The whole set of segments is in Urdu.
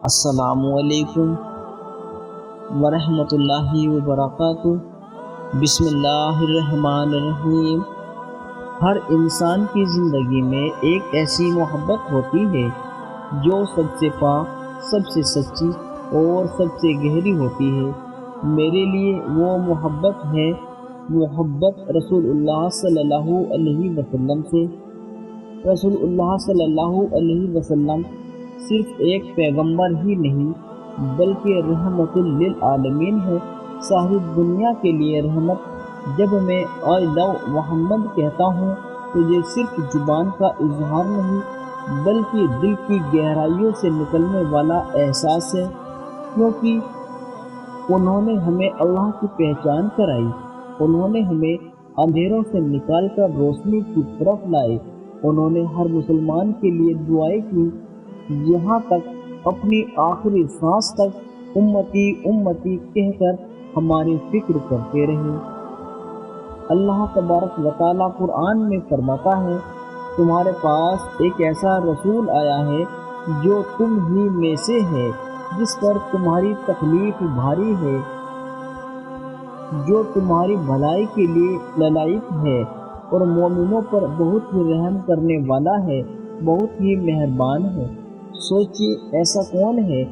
السلام علیکم ورحمۃ اللہ وبرکاتہ۔ بسم اللہ الرحمن الرحیم۔ ہر انسان کی زندگی میں ایک ایسی محبت ہوتی ہے جو سب سے پاک، سب سے سچی اور سب سے گہری ہوتی ہے۔ میرے لیے وہ محبت ہے محبت رسول اللہ صلی اللہ علیہ وسلم سے۔ رسول اللہ صلی اللہ علیہ وسلم صرف ایک پیغمبر ہی نہیں بلکہ رحمت للعالمین ہے، ساری دنیا کے لیے رحمت۔ جب میں آئی لو محمد کہتا ہوں تو یہ صرف زبان کا اظہار نہیں بلکہ دل کی گہرائیوں سے نکلنے والا احساس ہے، کیونکہ انہوں نے ہمیں اللہ کی پہچان کرائی، انہوں نے ہمیں اندھیروں سے نکال کر روشنی کی طرف لائے، انہوں نے ہر مسلمان کے لیے دعائیں کی، یہاں تک اپنی آخری سانس تک امتی امتی کہہ کر ہماری فکر کرتے رہے۔ اللہ تبارک و تعالیٰ قرآن میں فرماتا ہے، تمہارے پاس ایک ایسا رسول آیا ہے جو تم ہی میں سے ہے، جس پر تمہاری تکلیف بھاری ہے، جو تمہاری بھلائی کے لیے للائق ہے اور مومنوں پر بہت ہی رحم کرنے والا ہے، بہت ہی مہربان ہے۔ سوچئے ایسا کون ہے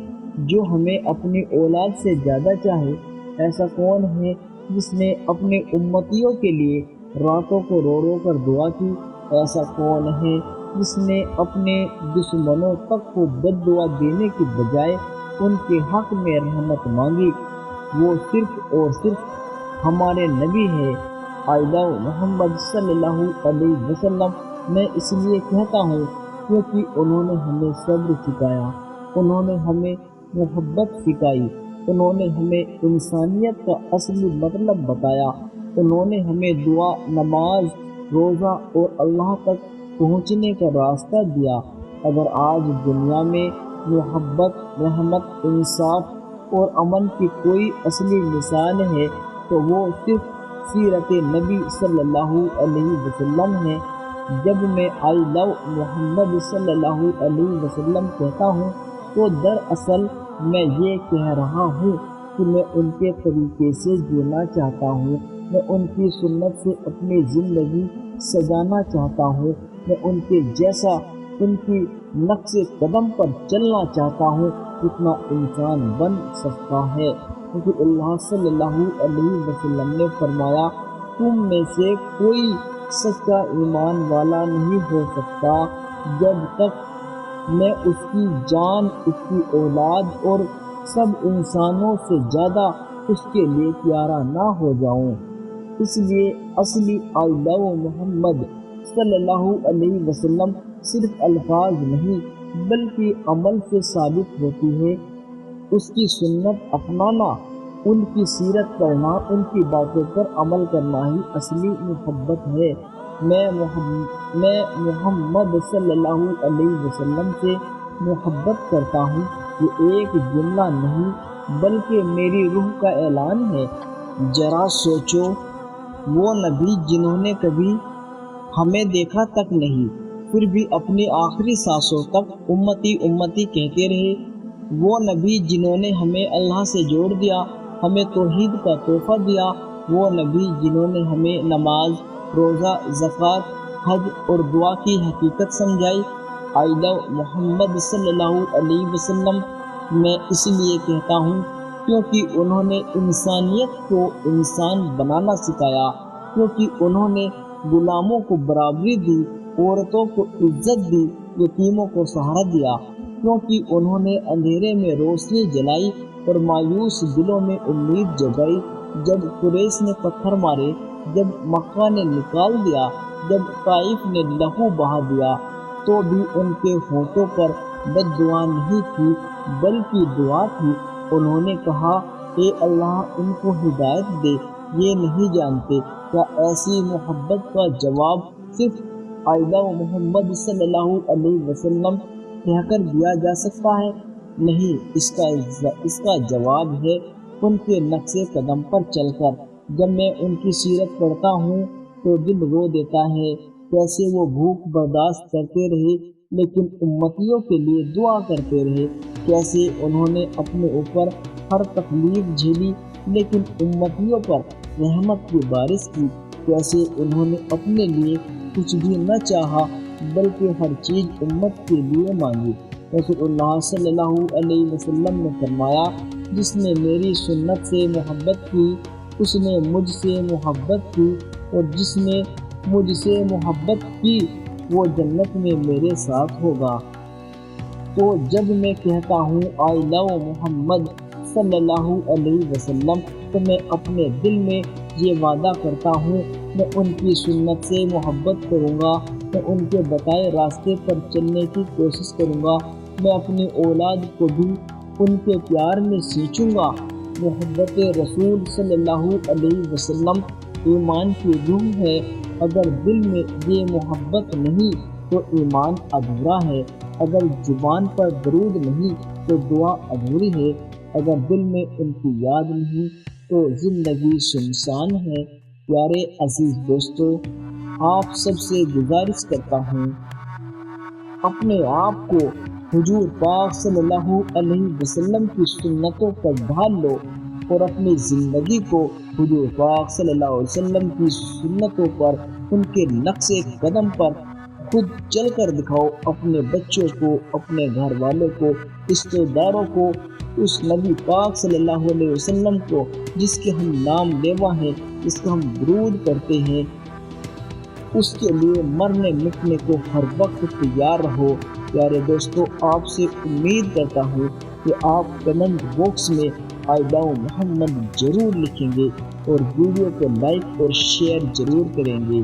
جو ہمیں اپنی اولاد سے زیادہ چاہے؟ ایسا کون ہے جس نے اپنے امتیوں کے لیے راتوں کو رو رو کر دعا کی؟ ایسا کون ہے جس نے اپنے دشمنوں تک کو بد دعا دینے کی بجائے ان کے حق میں رحمت مانگی؟ وہ صرف اور صرف ہمارے نبی ہے، آئی لو محمد صلی اللہ علیہ وسلم۔ میں اس لیے کہتا ہوں کیونکہ انہوں نے ہمیں صبر سکھایا، انہوں نے ہمیں محبت سکھائی، انہوں نے ہمیں انسانیت کا اصلی مطلب بتایا، انہوں نے ہمیں دعا، نماز، روزہ اور اللہ تک پہنچنے کا راستہ دیا۔ اگر آج دنیا میں محبت، رحمت، انصاف اور امن کی کوئی اصلی مثال ہے تو وہ صرف سیرت نبی صلی اللہ علیہ وسلم ہے۔ جب میں آئی لو محمد صلی اللہ علیہ وسلم کہتا ہوں تو دراصل میں یہ کہہ رہا ہوں کہ میں ان کے طریقے سے جینا چاہتا ہوں، میں ان کی سنت سے اپنی زندگی سجانا چاہتا ہوں، میں ان کے جیسا ان کی نقش قدم پر چلنا چاہتا ہوں جتنا انسان بن سکتا ہے، کیونکہ اللہ صلی اللہ علیہ وسلم نے فرمایا، تم میں سے کوئی سچا ایمان والا نہیں ہو سکتا جب تک میں اس کی جان، اس کی اولاد اور سب انسانوں سے زیادہ اس کے لیے پیارا نہ ہو جاؤں۔ اس لیے اصلی آئی لو محمد صلی اللہ علیہ وسلم صرف الفاظ نہیں بلکہ عمل سے ثابت ہوتی ہے۔ اس کی سنت اپنانا، ان کی سیرت پڑھنا، ان کی باتوں پر عمل کرنا ہی اصلی محبت ہے۔ میں محمد صلی اللہ علیہ وسلم سے محبت کرتا ہوں، یہ ایک جملہ نہیں بلکہ میری روح کا اعلان ہے۔ ذرا سوچو، وہ نبی جنہوں نے کبھی ہمیں دیکھا تک نہیں پھر بھی اپنی آخری سانسوں تک امتی امتی کہتے رہے، وہ نبی جنہوں نے ہمیں اللہ سے جوڑ دیا، ہمیں توحید کا تحفہ دیا، وہ نبی جنہوں نے ہمیں نماز، روزہ، زکوٰۃ، حج اور دعا کی حقیقت سمجھائی، آئی لو محمد صلی اللہ علیہ وسلم۔ میں اس لیے کہتا ہوں کیونکہ انہوں نے انسانیت کو انسان بنانا سکھایا، کیونکہ انہوں نے غلاموں کو برابری دی، عورتوں کو عزت دی، یتیموں کو سہارا دیا، کیونکہ انہوں نے اندھیرے میں روشنی جلائی اور مایوس دلوں میں امید جگائی۔ جب قریش نے پتھر مارے، جب مکہ نے نکال دیا، جب طائف نے لہو بہا دیا، تو بھی ان کے ہونٹوں پر بد دعا نہیں تھی بلکہ دعا تھی۔ انہوں نے کہا، اے اللہ ان کو ہدایت دے، یہ نہیں جانتے۔ کیا ایسی محبت کا جواب صرف آئی لو محمد صلی اللہ علیہ وسلم کہہ کر دیا جا سکتا ہے؟ نہیں، اس کا جواب ہے ان کے نقش قدم پر چل کر۔ جب میں ان کی سیرت پڑھتا ہوں تو دل رو دیتا ہے، کیسے وہ بھوک برداشت کرتے رہے لیکن امتیوں کے لیے دعا کرتے رہے، کیسے انہوں نے اپنے اوپر ہر تکلیف جھیلی لیکن امتیوں پر رحمت کی بارش کی، کیسے انہوں نے اپنے لیے کچھ بھی نہ چاہا بلکہ ہر چیز امت کے لیے مانگی۔ رسول اللہ صلی اللہ علیہ وسلم نے فرمایا، جس نے میری سنت سے محبت کی اس نے مجھ سے محبت کی، اور جس نے مجھ سے محبت کی وہ جنت میں میرے ساتھ ہوگا۔ تو جب میں کہتا ہوں آئی لو محمد صلی اللہ علیہ وسلم تو میں اپنے دل میں یہ وعدہ کرتا ہوں میں ان کی سنت سے محبت کروں گا، میں ان کے بتائے راستے پر چلنے کی کوشش کروں گا، میں اپنی اولاد کو بھی ان کے پیار میں سینچوں گا۔ محبت رسول صلی اللہ علیہ وسلم ایمان کی روح ہے، اگر دل میں یہ محبت نہیں تو ایمان ادھورا ہے، اگر زبان پر درود نہیں تو دعا ادھوری ہے، اگر دل میں ان کی یاد نہیں تو زندگی سنسان ہے۔ پیارے عزیز دوستو، آپ سب سے گزارش کرتا ہوں اپنے آپ کو حضور پاک صلی اللہ علیہ وسلم کی سنتوں پر ڈھال لو اور اپنی زندگی کو حضور پاک صلی اللہ علیہ وسلم کی سنتوں پر، ان کے نقش قدم پر خود چل کر دکھاؤ۔ اپنے بچوں کو، اپنے گھر والوں کو، رشتہ داروں کو اس نبی پاک صلی اللہ علیہ وسلم کو جس کے ہم نام لیوا ہیں، جس کا ہم درود کرتے ہیں، اس کے لیے مرنے مٹنے کو ہر وقت تیار رہو۔ پیارے دوستو، آپ سے امید کرتا ہوں کہ آپ کمنٹ باکس میں آئی لو محمد ضرور لکھیں گے اور ویڈیو کو لائک اور شیئر ضرور کریں گے۔